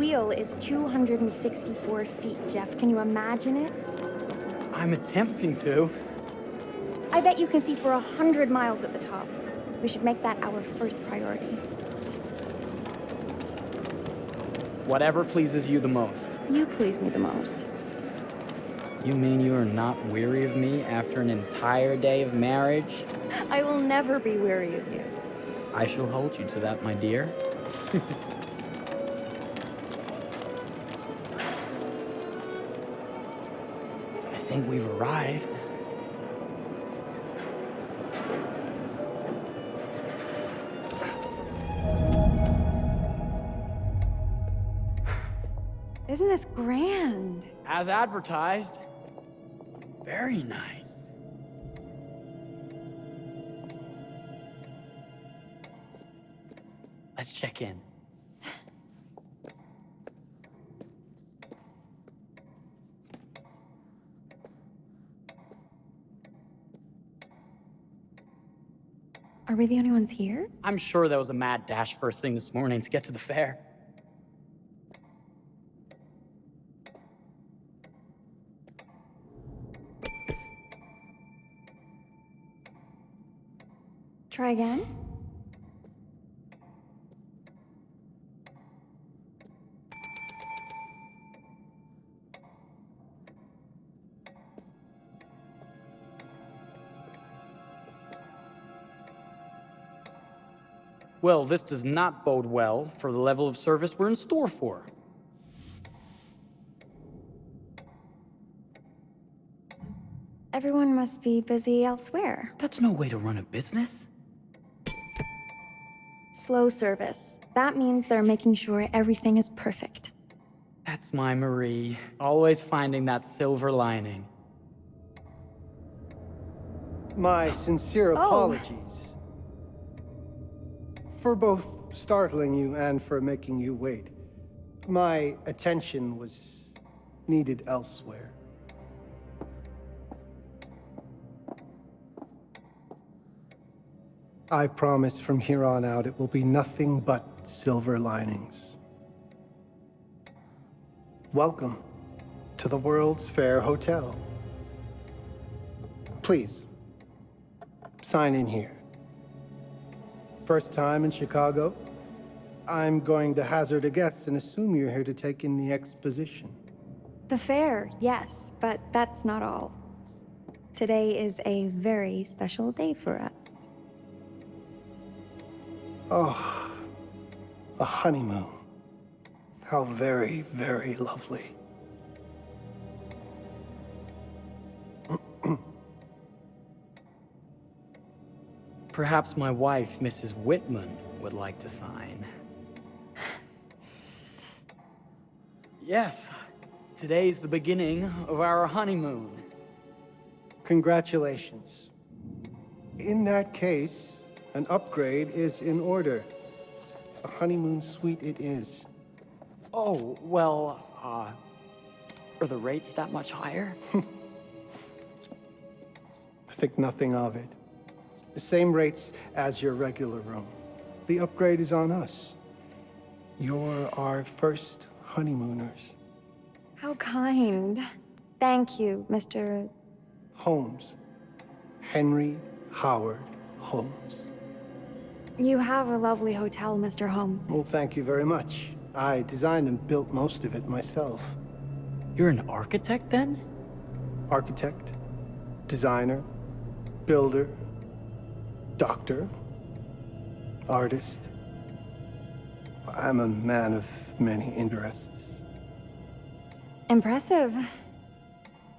wheel is 264 feet, Jeff. Can you imagine it? I'm attempting to. I bet you can see for 100 miles at the top. We should make that our first priority. Whatever pleases you the most. You please me the most. You mean you are not weary of me after an entire day of marriage? I will never be weary of you. I shall hold you to that, my dear. I think we've arrived. Isn't this grand? As advertised. Very nice. Let's check in. Are we the only ones here? I'm sure there was a mad dash first thing this morning to get to the fair. Try again? Well, this does not bode well for the level of service we're in store for. Everyone must be busy elsewhere. That's no way to run a business. Slow service. That means they're making sure everything is perfect. That's my Marie, always finding that silver lining. My sincere apologies for both startling you and for making you wait. My attention was needed elsewhere. I promise from here on out it will be nothing but silver linings. Welcome to the World's Fair Hotel. Please, sign in here. First time in Chicago? I'm going to hazard a guess and assume you're here to take in the exposition. The fair, yes, but that's not all. Today is a very special day for us. Oh, a honeymoon. How very, very lovely. Perhaps my wife, Mrs. Whitman, would like to sign. Yes, today's the beginning of our honeymoon. Congratulations. In that case, an upgrade is in order. A honeymoon suite it is. Oh, well, are the rates that much higher? I think nothing of it. The same rates as your regular room. The upgrade is on us. You're our first honeymooners. How kind. Thank you, Mr. Holmes. Henry Howard Holmes. You have a lovely hotel, Mr. Holmes. Well, thank you very much. I designed and built most of it myself. You're an architect, then? Architect, designer, builder, doctor, artist. I'm a man of many interests. Impressive.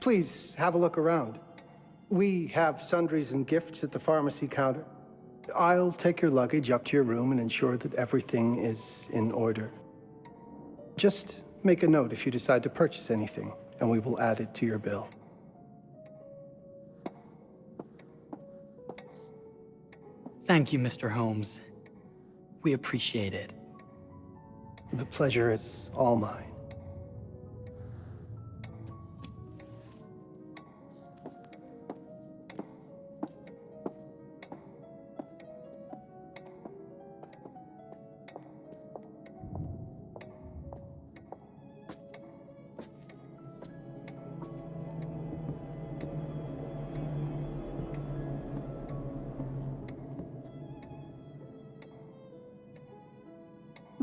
Please, have a look around. We have sundries and gifts at the pharmacy counter. I'll take your luggage up to your room and ensure that everything is in order. Just make a note if you decide to purchase anything, and we will add it to your bill. Thank you, Mr. Holmes. We appreciate it. The pleasure is all mine.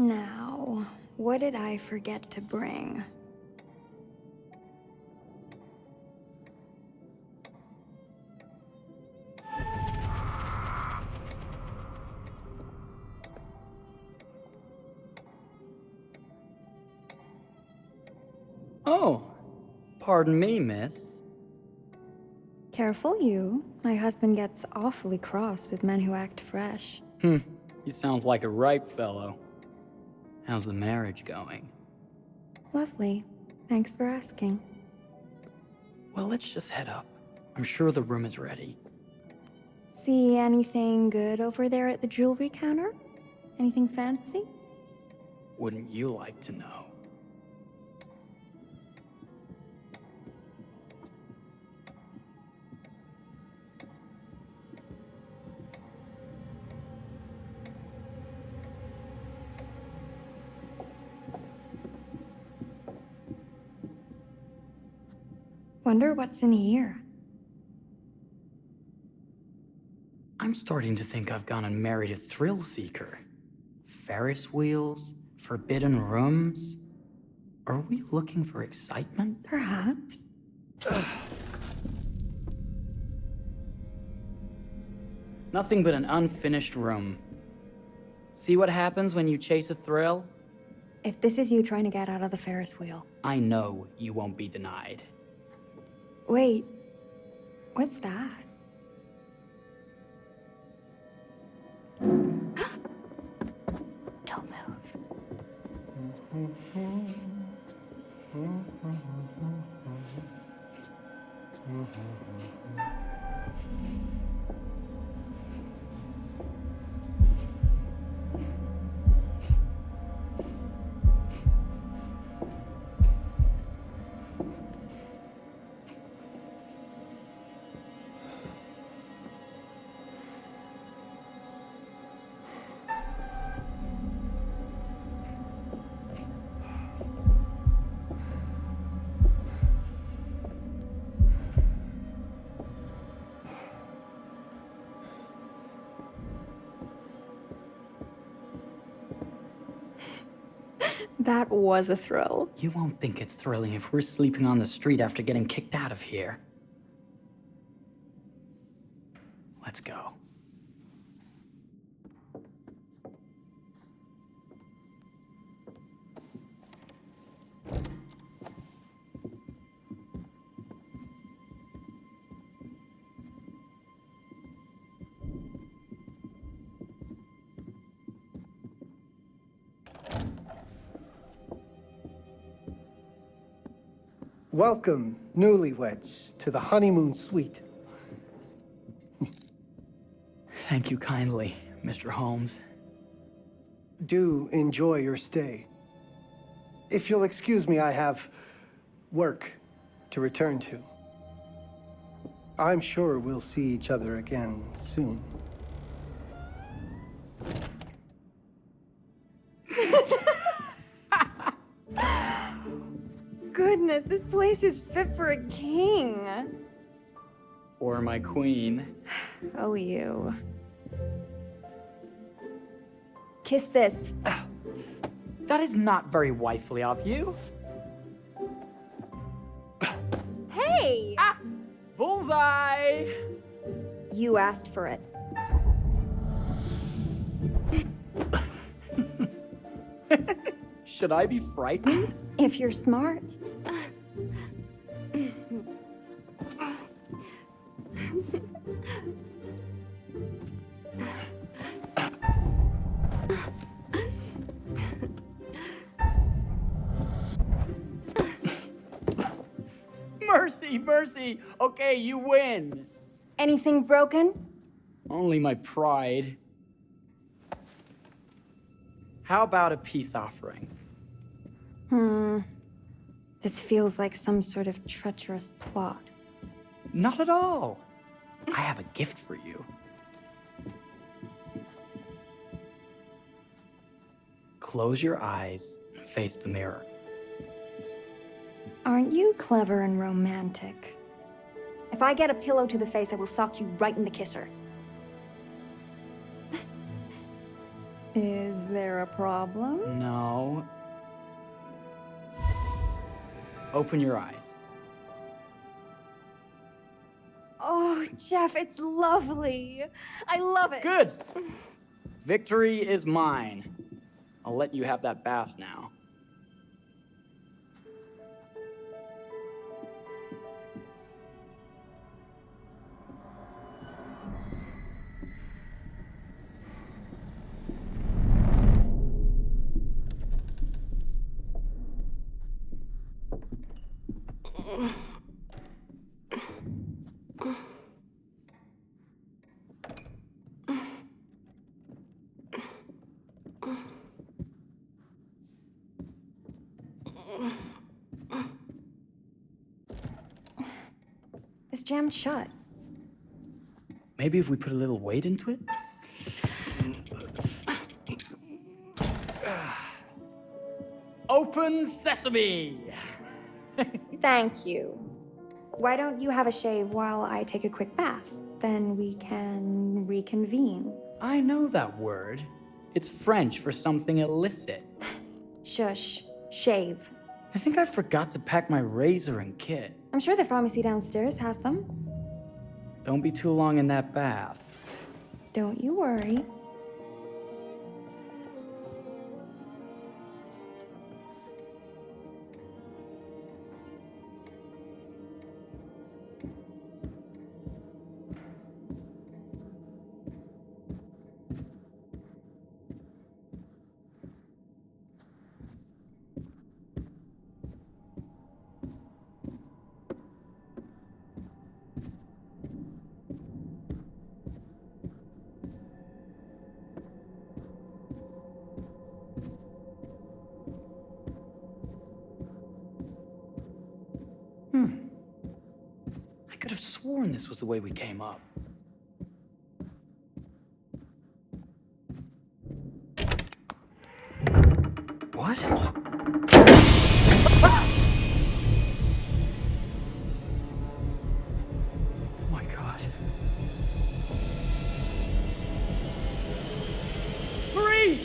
Now, what did I forget to bring? Oh, pardon me, miss. Careful you. My husband gets awfully cross with men who act fresh. He sounds like a ripe fellow. How's the marriage going? Lovely. Thanks for asking. Well, let's just head up. I'm sure the room is ready. See anything good over there at the jewelry counter? Anything fancy? Wouldn't you like to know? Wonder what's in here. I'm starting to think I've gone and married a thrill seeker. Ferris wheels, forbidden rooms. Are we looking for excitement? Perhaps. Nothing but an unfinished room. See what happens when you chase a thrill? If this is you trying to get out of the Ferris wheel. I know you won't be denied. Wait, what's that? Don't move. That was a thrill. You won't think it's thrilling if we're sleeping on the street after getting kicked out of here. Let's go. Welcome, newlyweds, to the honeymoon suite. Thank you kindly, Mr. Holmes. Do enjoy your stay. If you'll excuse me, I have work to return to. I'm sure we'll see each other again soon. Goodness, this place is fit for a king. Or my queen. Oh, you. Kiss this. That is not very wifely of you. Hey! Ah! Bullseye! You asked for it. Should I be frightened? If you're smart. Mercy, mercy! Okay, you win! Anything broken? Only my pride. How about a peace offering? This feels like some sort of treacherous plot. Not at all. I have a gift for you. Close your eyes and face the mirror. Aren't you clever and romantic? If I get a pillow to the face, I will sock you right in the kisser. Is there a problem? No. Open your eyes. Oh, Jeff, it's lovely. I love it. Good! Victory is mine. I'll let you have that bath now. It's jammed shut. Maybe if we put a little weight into it? Open sesame! Thank you. Why don't you have a shave while I take a quick bath? Then we can reconvene. I know that word. It's French for something illicit. Shush. Shave. I think I forgot to pack my razor and kit. I'm sure the pharmacy downstairs has them. Don't be too long in that bath. Don't you worry. I could have sworn this was the way we came up. What? Oh my God. Marie!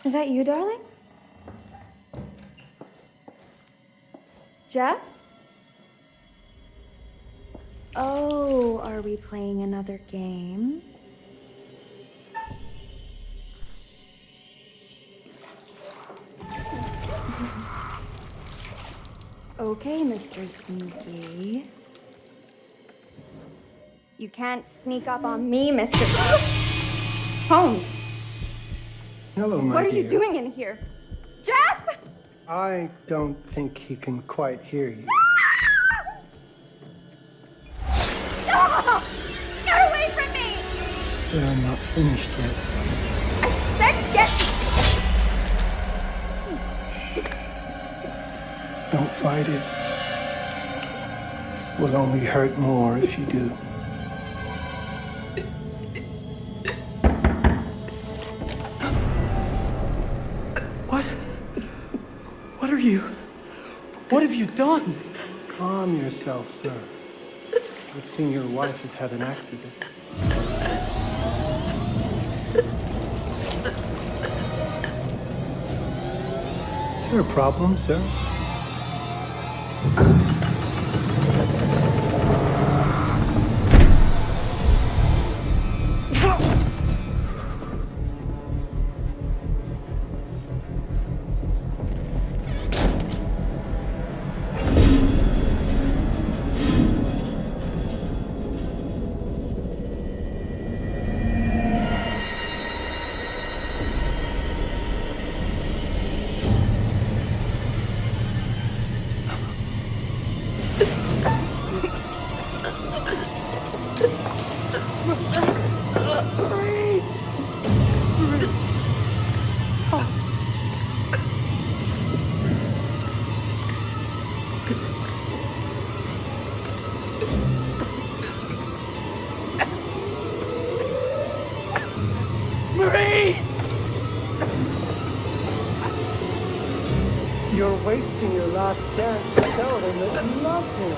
Is that you, darling? Jeff? Oh, are we playing another game? Okay, Mr. Sneaky. You can't sneak up on me, Mr. Holmes! Hello, my What are dear. you doing in here? Jeff! I don't think he can quite hear you. Stop! Get away from me! But I'm not finished yet. I said get... Don't fight it. Will only hurt more if you do. What are you? What have you done? Calm yourself, sir. I've seen your wife has had an accident. there a problem, sir? You're wasting your last chance to tell them that you love him.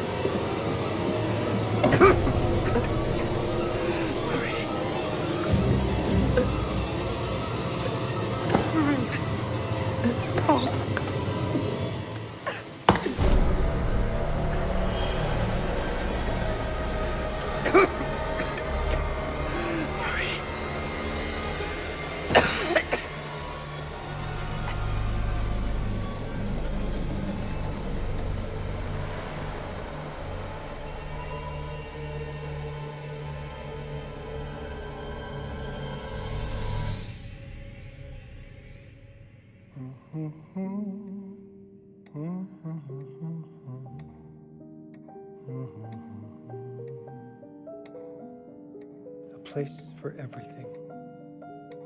A place for everything.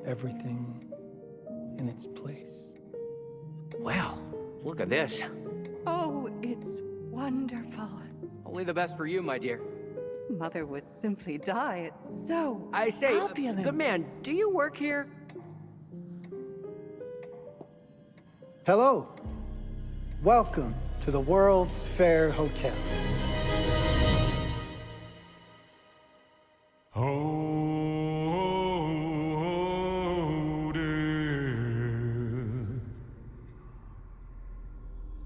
Everything in its place. Well, look at this. Oh, it's wonderful. Only the best for you, my dear. Mother would simply die. It's so I say, opulent. good man, do you work here? Hello. Welcome to the World's Fair Hotel. Oh, death.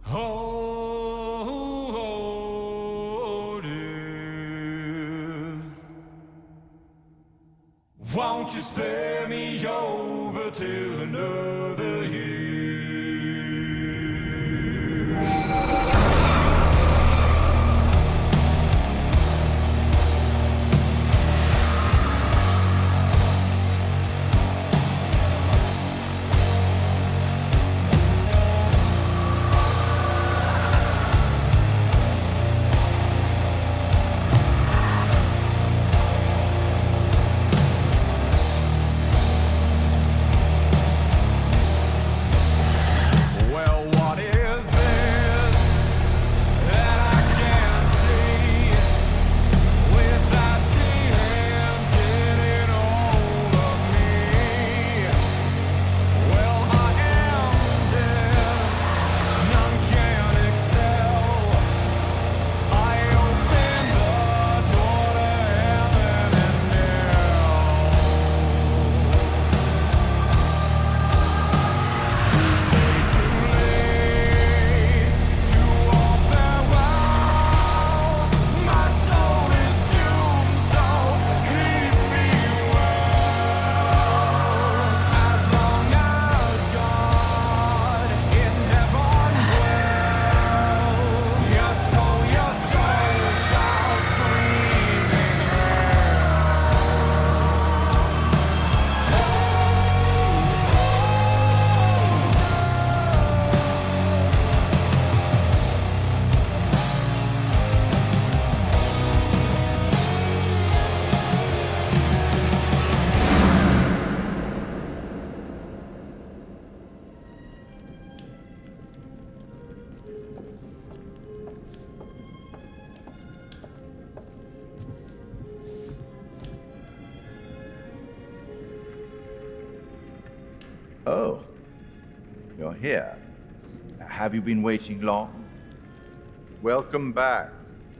Oh, death. Won't you spare me over till another year? Oh, you're here. Have you been waiting long? Welcome back.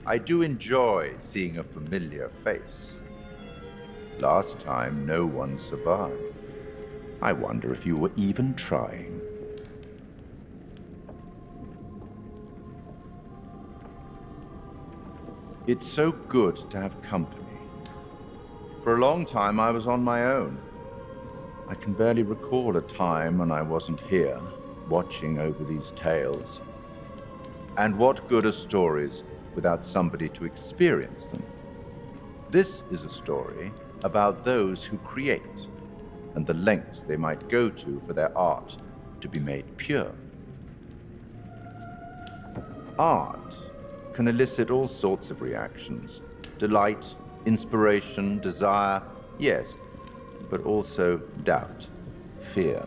I do enjoy seeing a familiar face. Last time, no one survived. I wonder if you were even trying. It's so good to have company. For a long time, I was on my own. I can barely recall a time when I wasn't here, watching over these tales. And what good are stories without somebody to experience them? This is a story about those who create, and the lengths they might go to for their art to be made pure. Art can elicit all sorts of reactions. Delight, inspiration, desire, yes, but also doubt, fear,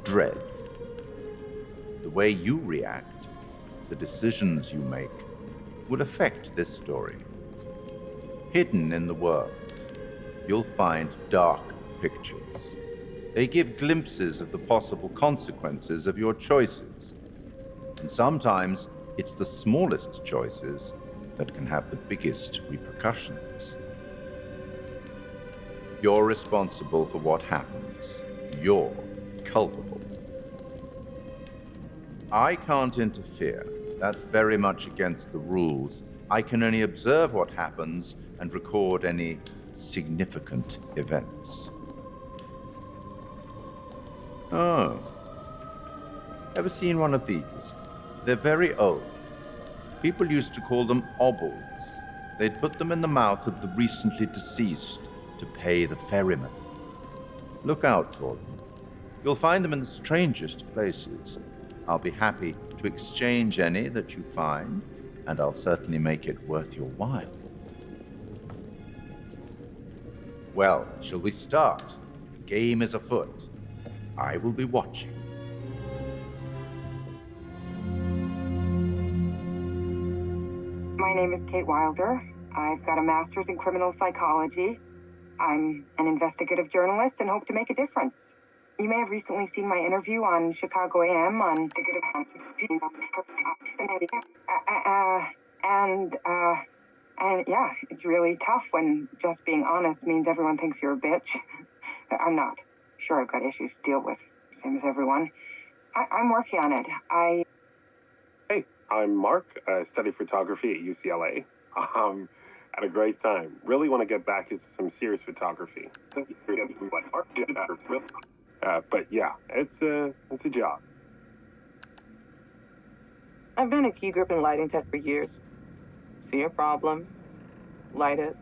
dread. The way you react, the decisions you make, will affect this story. Hidden in the world, you'll find dark pictures. They give glimpses of the possible consequences of your choices. And sometimes it's the smallest choices that can have the biggest repercussions. You're responsible for what happens. You're culpable. I can't interfere. That's very much against the rules. I can only observe what happens and record any significant events. Oh. Ever seen one of these? They're very old. People used to call them obols. They'd put them in the mouth of the recently deceased to pay the ferryman. Look out for them. You'll find them in the strangest places. I'll be happy to exchange any that you find, and I'll certainly make it worth your while. Well, shall we start? The game is afoot. I will be watching. My name is Kate Wilder. I've got a master's in criminal psychology. I'm an investigative journalist and hope to make a difference. You may have recently seen my interview on Chicago AM on and yeah, it's really tough when just being honest means everyone thinks you're a bitch. I'm not. Sure, I've got issues to deal with, same as everyone. I'm working on it. Hey, I'm Mark. I study photography at UCLA. Had a great time. Really want to get back into some serious photography. But yeah, it's a job. I've been a key grip and lighting tech for years. See a problem, light it.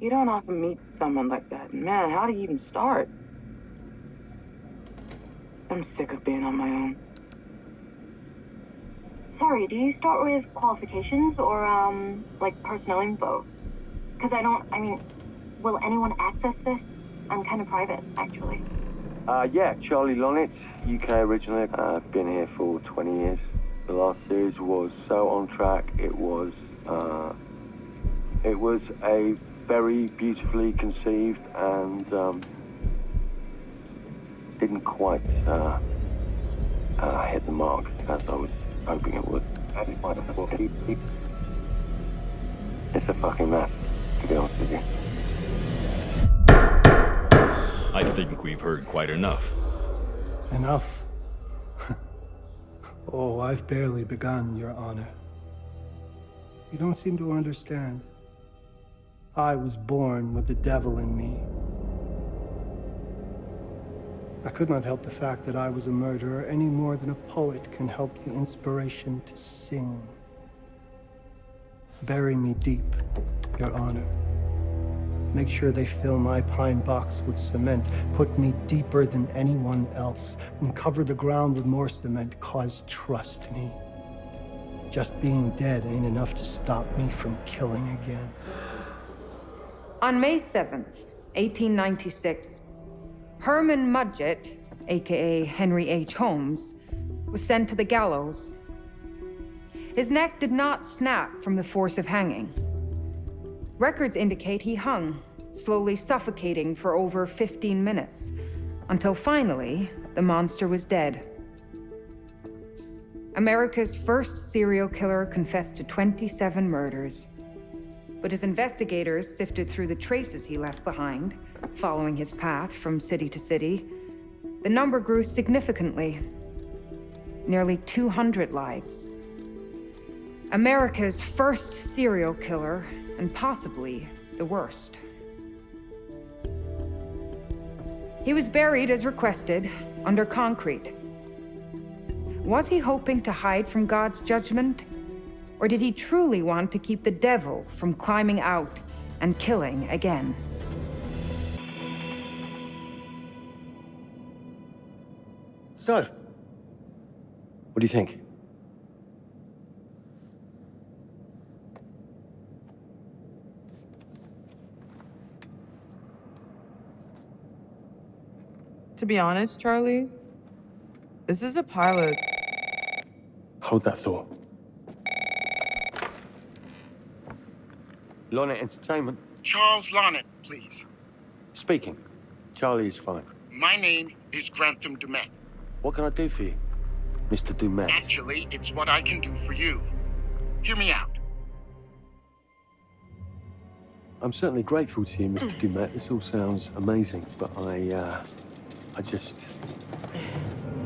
You don't often meet someone like that. And man, how do you even start? I'm sick of being on my own. Sorry, do you start with qualifications or, like personnel info? Because will anyone access this? I'm kind of private, actually. Yeah, Charlie Lonitz, UK originally. I've been here for 20 years. The last series was so on track. It was a very beautifully conceived and didn't quite hit the mark as I was hoping it would. It's a fucking mess, to be honest with you. I think we've heard quite enough. Enough? Oh, I've barely begun, Your Honor. You don't seem to understand. I was born with the devil in me. I could not help the fact that I was a murderer any more than a poet can help the inspiration to sing. Bury me deep, Your Honor. Make sure they fill my pine box with cement. Put me deeper than anyone else. And cover the ground with more cement, 'cause trust me, just being dead ain't enough to stop me from killing again. On May 7th, 1896, Herman Mudgett, aka Henry H. Holmes, was sent to the gallows. His neck did not snap from the force of hanging. Records indicate he hung, slowly suffocating for over 15 minutes, until finally, the monster was dead. America's first serial killer confessed to 27 murders. But as investigators sifted through the traces he left behind, following his path from city to city, the number grew significantly. Nearly 200 lives. America's first serial killer, and possibly the worst. He was buried as requested, under concrete. Was he hoping to hide from God's judgment? Or did he truly want to keep the devil from climbing out and killing again? So, what do you think? To be honest, Charlie, this is a pilot. Hold that thought. Lonnet Entertainment. Charles Lonnet, please. Speaking. Charlie is fine. My name is Grantham Dumet. What can I do for you, Mr. Dumet? Actually, it's what I can do for you. Hear me out. I'm certainly grateful to you, Mr. Dumet. This all sounds amazing, but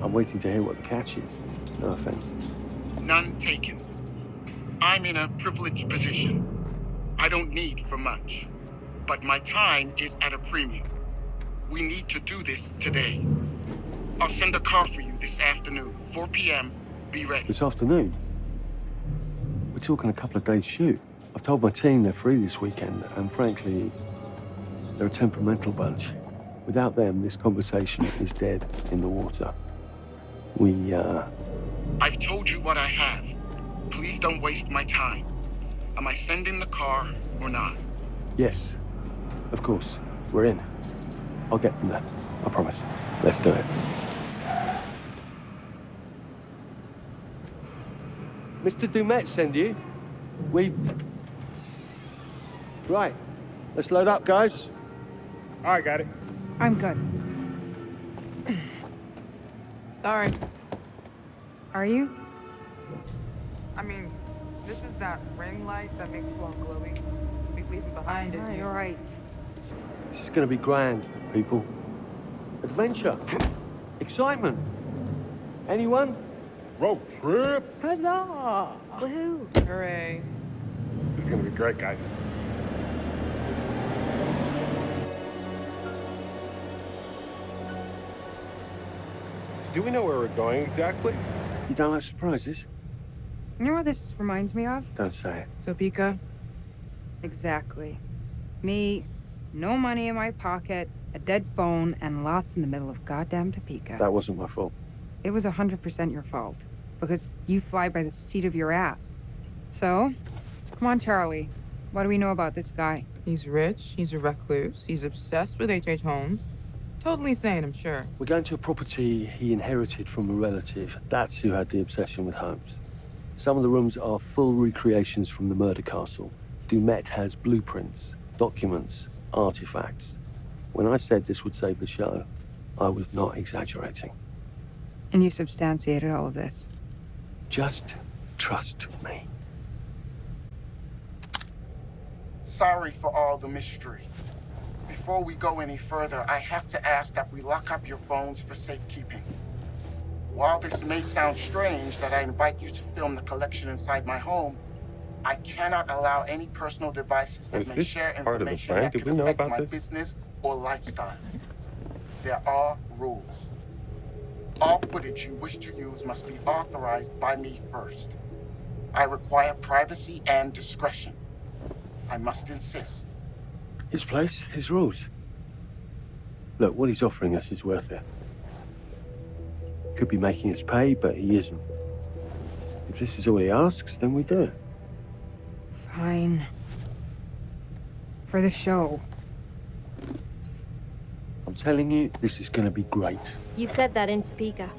I'm waiting to hear what the catch is. No offense. None taken. I'm in a privileged position. I don't need for much, but my time is at a premium. We need to do this today. I'll send a car for you this afternoon, 4 p.m. Be ready. This afternoon? We're talking a couple of days shoot. I've told my team they're free this weekend, and frankly, they're a temperamental bunch. Without them, this conversation is dead in the water. I've told you what I have. Please don't waste my time. Am I sending the car or not? Yes, of course. We're in. I'll get them there. I promise. Let's do it. Mr. Dumet send you? Right. Let's load up, guys. All right, got it. I'm good. Sorry. Are you? I mean, this is that ring light that makes you all glowy. We leave it behind it. You're right. This is going to be grand, people. Adventure. Excitement. Anyone? Road trip. Huzzah! Woohoo! Hooray. This is gonna be great, guys. So do we know where we're going exactly? You don't like surprises? You know what this reminds me of? Don't say it. Topeka? Exactly. Me, no money in my pocket, a dead phone, and lost in the middle of goddamn Topeka. That wasn't my fault. It was 100% your fault. Because you fly by the seat of your ass. So, come on, Charlie. What do we know about this guy? He's rich, he's a recluse, he's obsessed with H.H. Holmes. Totally sane, I'm sure. We're going to a property he inherited from a relative. That's who had the obsession with Holmes. Some of the rooms are full recreations from the murder castle. Dumet has blueprints, documents, artifacts. When I said this would save the show, I was not exaggerating. And you substantiated all of this. Just trust me. Sorry for all the mystery. Before we go any further, I have to ask that we lock up your phones for safekeeping. While this may sound strange that I invite you to film the collection inside my home, I cannot allow any personal devices that Is may this share part of the information plan? that Did could we know affect about my this? business or lifestyle. There are rules. All footage you wish to use must be authorized by me first. I require privacy and discretion. I must insist. His place, his rules. Look, what he's offering us is worth it. Could be making us pay, but he isn't. If this is all he asks, then we do it. Fine. For the show. I'm telling you, this is gonna be great. You said that in Topeka.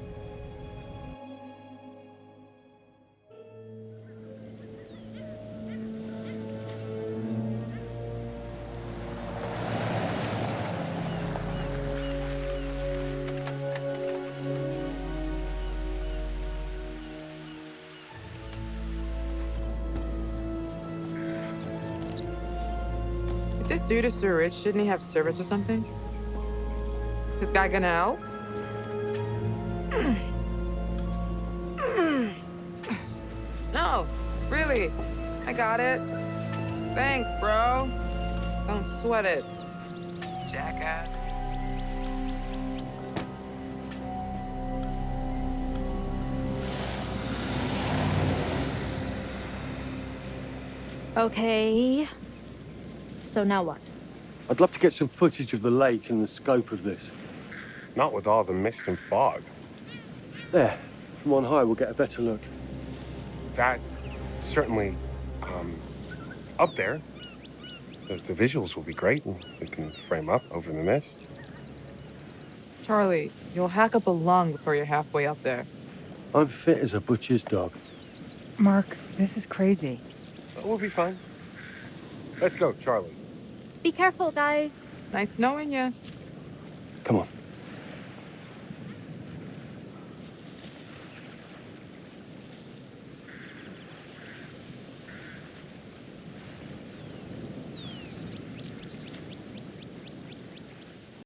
If this dude is so rich, shouldn't he have servants or something? This guy gonna help? No, really. Charlie, I got it. Thanks, bro. Don't sweat it, jackass. Okay. So now what? I'd love to get some footage of the lake and the scope of this. Not with all the mist and fog. There, from on high, we'll get a better look. That's certainly, up there. The visuals will be great, and we can frame up over the mist. Charlie, you'll hack up a lung before you're halfway up there. I'm fit as a butcher's dog. Mark, this is crazy. We'll be fine. Let's go, Charlie. Be careful, guys. Nice knowing you. Come on.